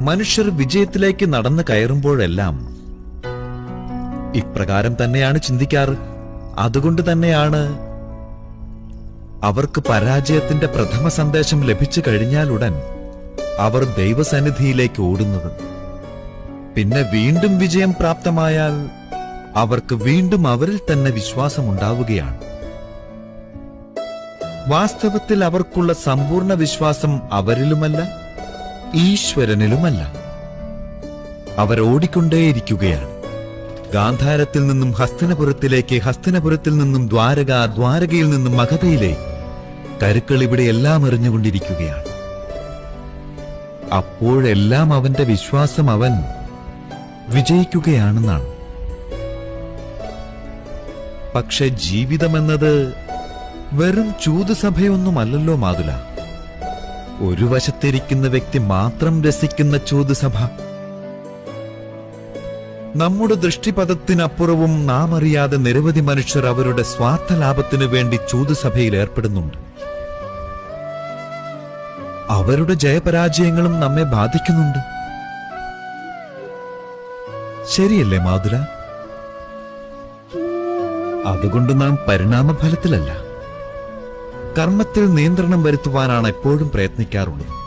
മനുഷ്യർ വിജയത്തിലേക്ക് നടന്നു കയറുമ്പോഴെല്ലാം ഇപ്രകാരം തന്നെയാണ് ചിന്തിക്കാറ്. അതുകൊണ്ട് തന്നെയാണ് അവർക്ക് പരാജയത്തിന്റെ പ്രഥമ സന്ദേശം ലഭിച്ചു കഴിഞ്ഞാലുടൻ അവർ ദൈവസന്നിധിയിലേക്ക് ഓടുന്നത്. പിന്നെ വീണ്ടും വിജയം പ്രാപ്തമായാൽ അവർക്ക് വീണ്ടും അവരിൽ തന്നെ വിശ്വാസമുണ്ടാവുകയാണ്. വാസ്തവത്തിൽ അവർക്കുള്ള സമ്പൂർണ്ണ വിശ്വാസം അവരിലുമല്ല, ഈശ്വരനിലുമല്ല. അവരോടിക്കൊണ്ടേയിരിക്കുകയാണ്. ഗാന്ധാരത്തിൽ നിന്നും ഹസ്തിനപുരത്തിലേക്ക്, ഹസ്തിനപുരത്തിൽ നിന്നും ദ്വാരക, ദ്വാരകയിൽ നിന്നും മഗധയിലെ കരുക്കൾ ഇവിടെ എല്ലാം എറിഞ്ഞുകൊണ്ടിരിക്കുകയാണ്. അപ്പോഴെല്ലാം അവന്റെ വിശ്വാസം അവൻ വിജയിക്കുകയാണെന്നാണ്. പക്ഷെ ജീവിതമെന്നത് വെറും ചൂതുസഭയൊന്നുമല്ലല്ലോ മാതുല. ഒരു വശത്തിരിക്കുന്ന വ്യക്തി മാത്രം രസിക്കുന്ന ചൂതുസഭ. നമ്മുടെ ദൃഷ്ടിപഥത്തിനപ്പുറവും നാം അറിയാതെ നിരവധി മനുഷ്യർ അവരുടെ സ്വാർത്ഥ ലാഭത്തിനു വേണ്ടി ചൂതുസഭയിൽ ഏർപ്പെടുന്നുണ്ട്. അവരുടെ ജയപരാജയങ്ങളും നമ്മെ ബാധിക്കുന്നുണ്ട്. ശരിയല്ലേ മാതുല? അതുകൊണ്ട് നാം പരിണാമഫലത്തിലല്ല, കർമ്മത്തിൽ നിയന്ത്രണം വരുത്തുവാനാണ് എപ്പോഴും പ്രയത്നിക്കാറുള്ളത്.